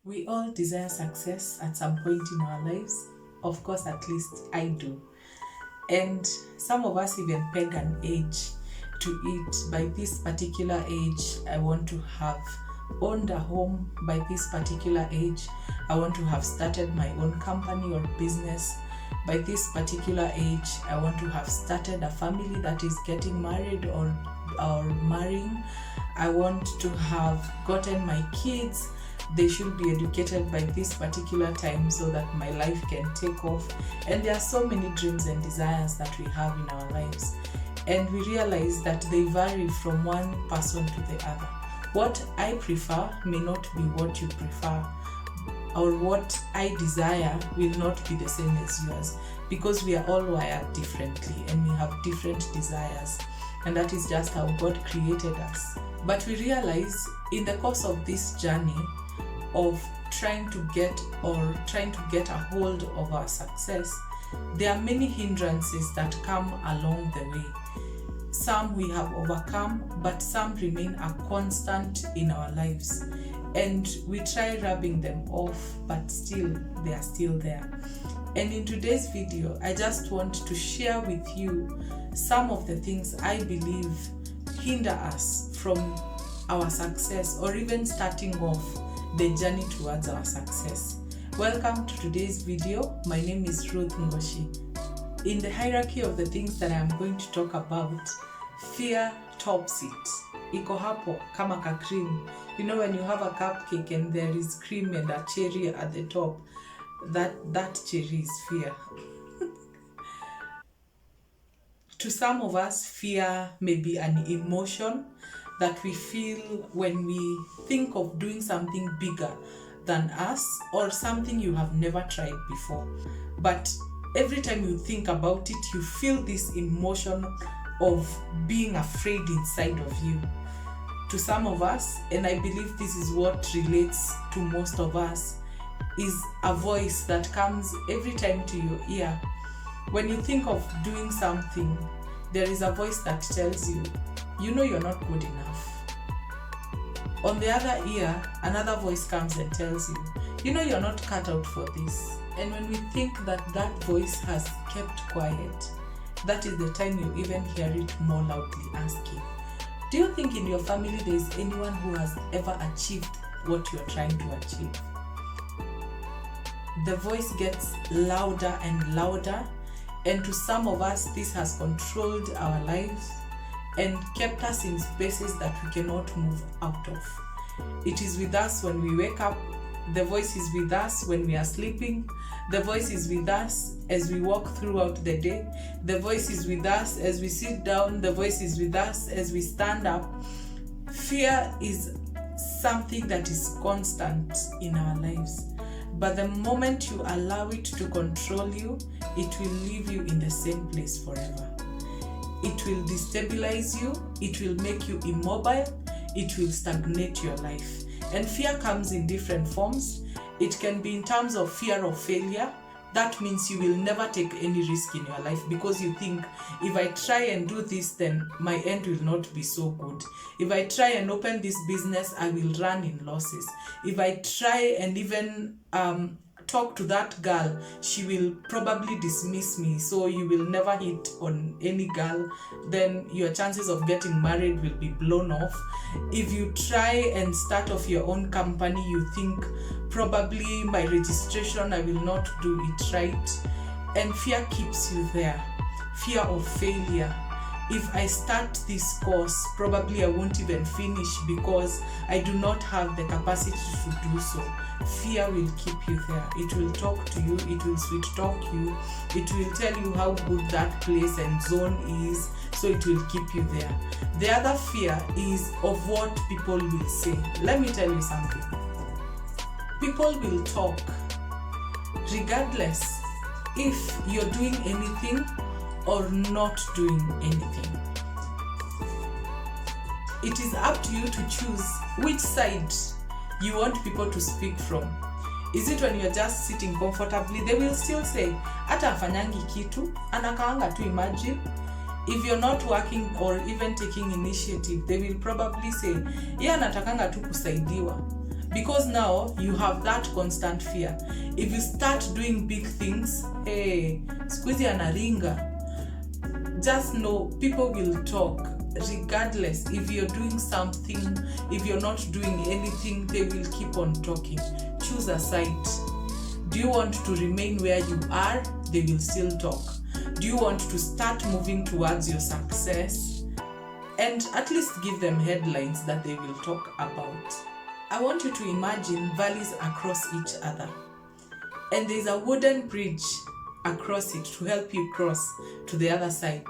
We all desire success at some point in our lives. Of course, at least I do. And some of us even peg an age to it. By this particular age, I want to have owned a home. By this particular age, I want to have started my own company or business. By this particular age, I want to have started a family that is getting married or marrying. I want to have gotten my kids. They should be educated by this particular time so that my life can take off. And there are so many dreams and desires that we have in our lives. And we realize that they vary from one person to the other. What I prefer may not be what you prefer, or what I desire will not be the same as yours, because we are all wired differently and we have different desires. And that is just how God created us. But we realize in the course of this journey of trying to get a hold of our success, there are many hindrances that come along the way. Some we have overcome, but some remain a constant in our lives. And we try rubbing them off, but still they are still there. And in today's video, I just want to share with you some of the things I believe hinder us from our success, or even starting off the journey towards our success. Welcome to today's video. My name is Ruth Ngoshi. In the hierarchy of the things that I am going to talk about, fear tops it. Iko hapo kama ka cream. You know when you have a cupcake and there is cream and a cherry at the top, that cherry is fear. To some of us, fear may be an emotion that we feel when we think of doing something bigger than us, or something you have never tried before. But every time you think about it, you feel this emotion of being afraid inside of you. To some of us, and I believe this is what relates to most of us, is a voice that comes every time to your ear. When you think of doing something, there is a voice that tells you, you know you're not good enough. On the other ear, another voice comes and tells you, you know you're not cut out for this. And when we think that that voice has kept quiet, that is the time you even hear it more loudly asking, do you think in your family there is anyone who has ever achieved what you are trying to achieve? The voice gets louder and louder, and to some of us, this has controlled our lives and kept us in spaces that we cannot move out of. It is with us when we wake up. The voice is with us when we are sleeping. The voice is with us as we walk throughout the day. The voice is with us as we sit down. The voice is with us as we stand up. Fear is something that is constant in our lives. But the moment you allow it to control you, it will leave you in the same place forever. It will destabilize you. It will make you immobile. It will stagnate your life. And fear comes in different forms. It can be in terms of fear of failure. That means you will never take any risk in your life because you think, if I try and do this, then my end will not be so good. If I try and open this business, I will run in losses. If I try and even talk to that girl, she will probably dismiss me, so you will never hit on any girl. Then your chances of getting married will be blown off. If you try and start off your own company, you think probably my registration, I will not do it right. And fear keeps you there. Fear of failure. If I start this course, probably I won't even finish because I do not have the capacity to do so. Fear will keep you there. It will talk to you. It will sweet talk you. It will tell you how good that place and zone is. So it will keep you there. The other fear is of what people will say. Let me tell you something. People will talk regardless if you're doing anything or not doing anything. It is up to you to choose which side you want people to speak from. Is it when you're just sitting comfortably? They will still say, hata afanyangi kitu, anakaanga tu. Imagine. If you're not working or even taking initiative, they will probably say, yeah, anatakanga tu kusaidiwa. because now you have that constant fear. If you start doing big things, hey, squeezy anaringa, just know people will talk regardless. If you're doing something, if you're not doing anything, they will keep on talking. Choose a side. Do you want to remain where you are? They will still talk. Do you want to start moving towards your success? And at least give them headlines that they will talk about. I want you to imagine valleys across each other, and there's a wooden bridge across it to help you cross to the other side.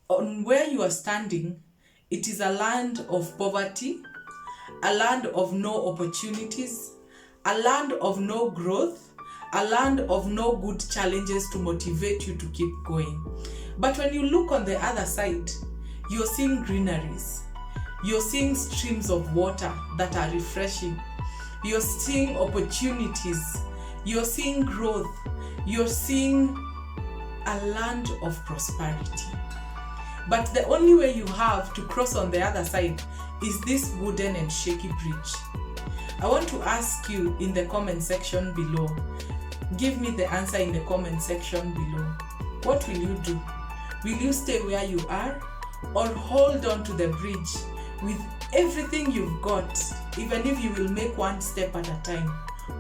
On where you are standing, it is a land of poverty, a land of no opportunities, a land of no growth, a land of no good challenges to motivate you to keep going. But when you look on the other side, you're seeing greeneries. You're seeing streams of water that are refreshing. You're seeing opportunities. You're seeing growth. You're seeing a land of prosperity. But the only way you have to cross on the other side is this wooden and shaky bridge. I want to ask you in the comment section below. Give me the answer in the comment section below. What will you do? Will you stay where you are, or hold on to the bridge with everything you've got, even if you will make one step at a time?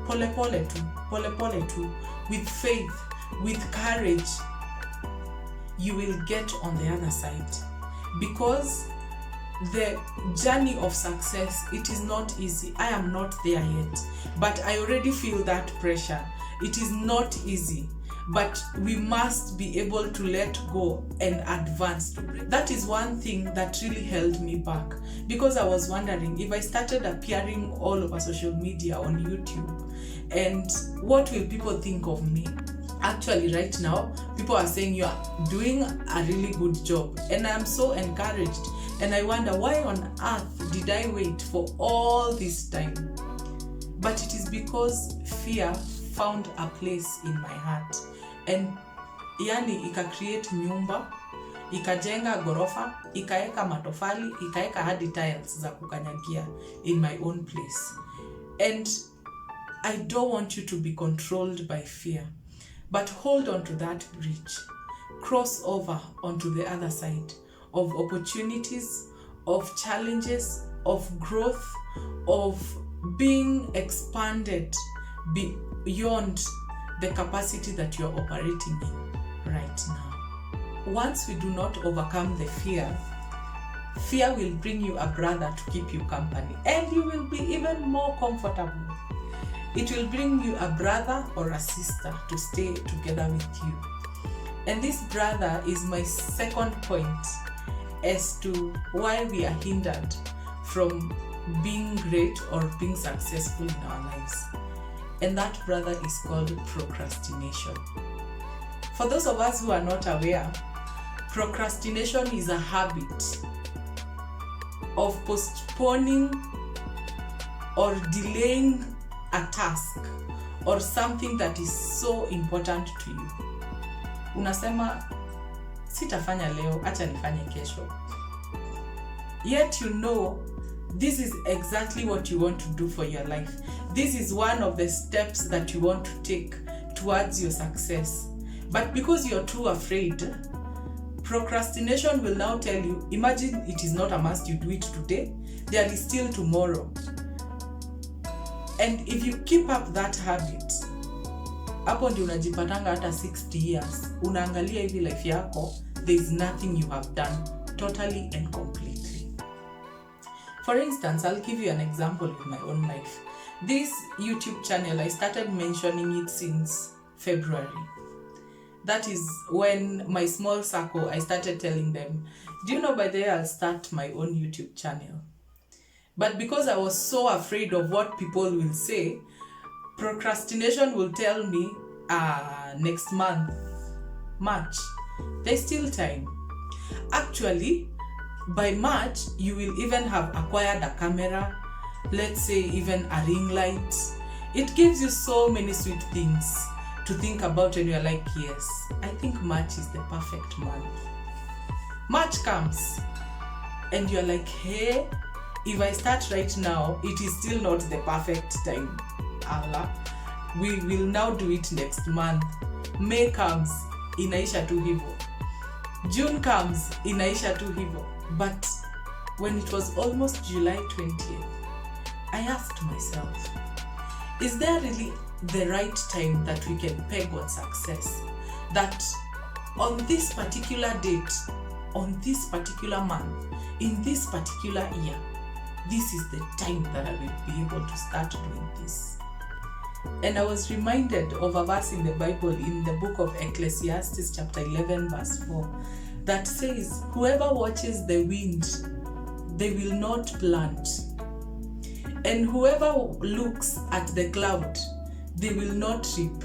Pole pole tu, with faith, with courage, you will get on the other side. Because the journey of success, it is not easy. I am not there yet, but I already feel that pressure. It is not easy, but we must be able to let go and advance. That is one thing that really held me back, because I was wondering if I started appearing all over social media on YouTube, and what will people think of me? Actually, right now, people are saying you are doing a really good job, and I am so encouraged. And I wonder, why on earth did I wait for all this time? But it is because fear found a place in my heart, and yani create nyumba, ikajenga gorofa, ikaeka matofali, ikaeka hadi tiles za kukanyagia in my own place. And I don't want you to be controlled by fear, but hold on to that bridge. Cross over onto the other side of opportunities, of challenges, of growth, of being expanded beyond the capacity that you're operating in right now. Once we do not overcome the fear, fear will bring you a brother to keep you company, and you will be even more comfortable. It will bring you a brother or a sister to stay together with you. And this brother is my second point as to why we are hindered from being great or being successful in our lives. And that brother is called procrastination. For those of us who are not aware, procrastination is a habit of postponing or delaying a task or something that is so important to you. Unasema, sitafanya leo, acha nifanye kesho. Yet you know this is exactly what you want to do for your life. This is one of the steps that you want to take towards your success. But because you're too afraid, procrastination will now tell you, imagine it is not a must you do it today, there is still tomorrow. And if you keep up that habit, hapo ndio unajipatanga hata 60 years, unaangalia hivi life yako, there is nothing you have done totally and completely. For instance, I'll give you an example with my own life. This YouTube channel, I started mentioning it since February. That is when my small circle, I started telling them, do you know by the way I'll start my own YouTube channel? But because I was so afraid of what people will say, procrastination will tell me, next month, March, there's still time. Actually, by March, you will even have acquired a camera, let's say even a ring light. It gives you so many sweet things to think about, and you're like, yes, I think March is the perfect month. March comes, and you're like, hey, if I start right now, it is still not the perfect time. Allah, we will now do it next month. May comes, inaisha tu hivo. June comes, inaisha tu hivo. But when it was almost July 20th, I asked myself, is there really the right time that we can peg on success? That on this particular date, on this particular month, in this particular year, this is the time that I will be able to start doing this. And I was reminded of a verse in the Bible, in the book of Ecclesiastes chapter 11 verse 4, that says, whoever watches the wind, they will not plant. And whoever looks at the cloud, they will not reap.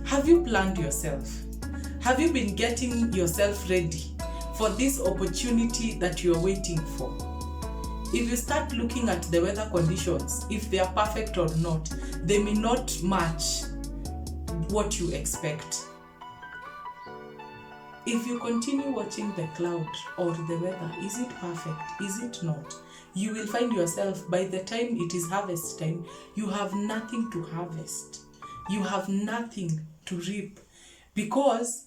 Have you planned yourself? Have you been getting yourself ready for this opportunity that you are waiting for? If you start looking at the weather conditions, if they are perfect or not, they may not match what you expect. If you continue watching the cloud or the weather, is it perfect? Is it not? You will find yourself, by the time it is harvest time, you have nothing to harvest. You have nothing to reap, because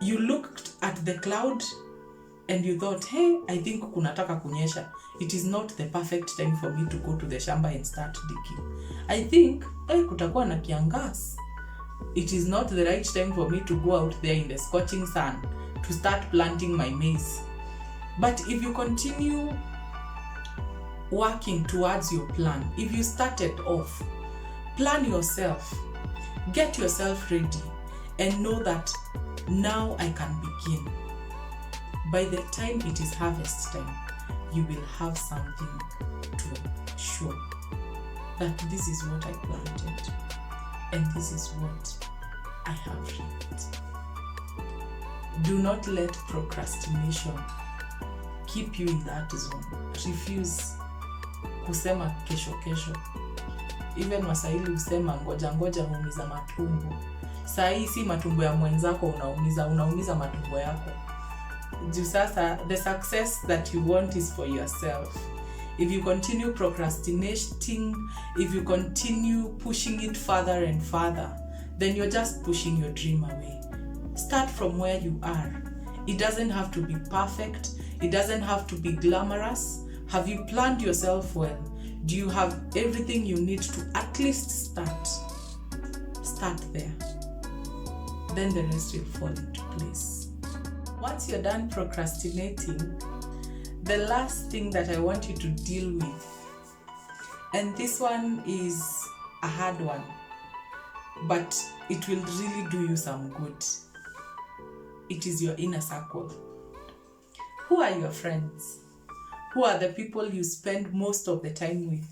you looked at the cloud and you thought, hey, I think kunataka kunyesha. It is not the perfect time for me to go to the shamba and start digging. I think, kutakuwa na kiangas. It is not the right time for me to go out there in the scorching sun to start planting my maize. But if you continue working towards your plan, if you started off, plan yourself, get yourself ready, and know that now I can begin. By the time it is harvest time, you will have something to show that this is what I planted and this is what I have reaped. Do not let procrastination keep you in that zone. Refuse kusema kesho kesho. Even Waswahili husema ngoja ngoja huumiza matumbo. Saa hii si matumbo ya mwenzako unaumiza matumbo yako. Juu sasa, the success that you want is for yourself. If you continue procrastinating, if you continue pushing it further and further, then you're just pushing your dream away. Start from where you are. It doesn't have to be perfect. It doesn't have to be glamorous. Have you planned yourself well? Do you have everything you need to at least start? Start there. Then the rest will fall into place. Once you're done procrastinating, the last thing that I want you to deal with, and this one is a hard one, but it will really do you some good. It is your inner circle. Who are your friends? Who are the people you spend most of the time with?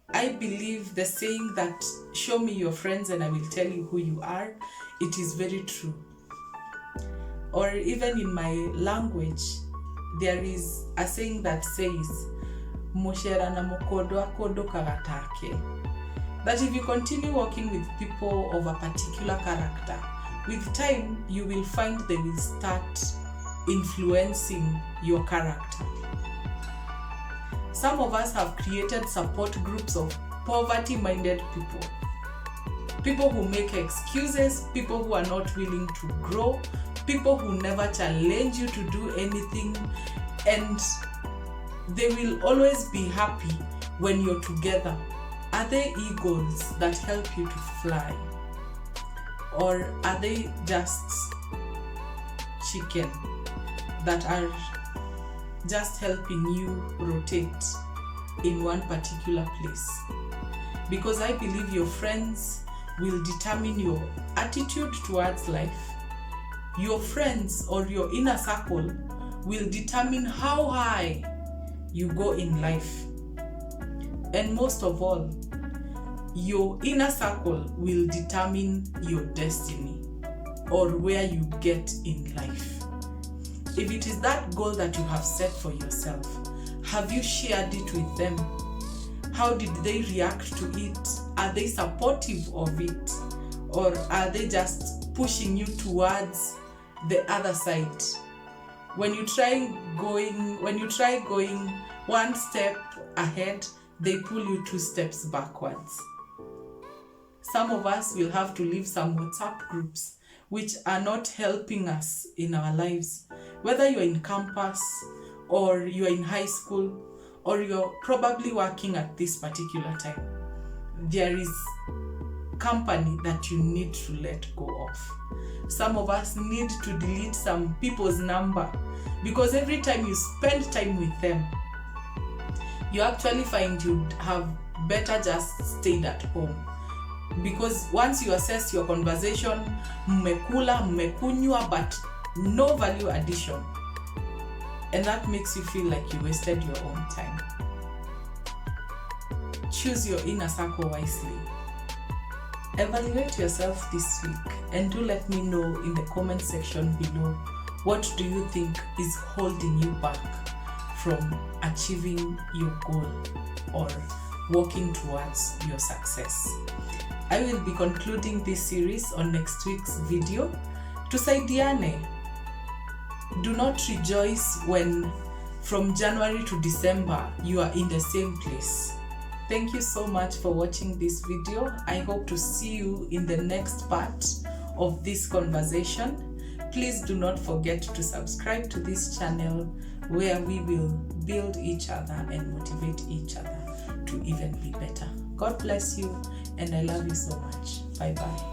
I believe the saying that, show me your friends and I will tell you who you are, it is very true. Or even in my language, there is a saying that says, Moshera na mokodo akodo karatake. That if you continue working with people of a particular character, with time you will find they will start influencing your character. Some of us have created support groups of poverty-minded people. People who make excuses, people who are not willing to grow, people who never challenge you to do anything, and they will always be happy when you're together. Are they eagles that help you to fly? Or are they just chicken that are just helping you rotate in one particular place? Because I believe your friends will determine your attitude towards life. Your friends or your inner circle will determine how high you go in life. And most of all, your inner circle will determine your destiny or where you get in life. If it is that goal that you have set for yourself, have you shared it with them? How did they react to it? Are they supportive of it? Or are they just pushing you towards the other side? When you try going one step ahead, they pull you 2 steps backwards. Some of us will have to leave some WhatsApp groups which are not helping us in our lives. Whether you're in campus or you're in high school or you're probably working at this particular time, there is company that you need to let go of. Some of us need to delete some people's number, because every time you spend time with them, you actually find you have better just stayed at home. Because once you assess your conversation, mmekula, mmekunywa, but no value addition. And that makes you feel like you wasted your own time. Choose your inner circle wisely. Evaluate yourself this week and do let me know in the comment section below, what do you think is holding you back from achieving your goal or working towards your success. I will be concluding this series on next week's video. Tusaidiane. Do not rejoice when from January to December you are in the same place. Thank you so much for watching this video. I hope to see you in the next part of this conversation. Please do not forget to subscribe to this channel where we will build each other and motivate each other to even be better. God bless you, and I love you so much. Bye bye.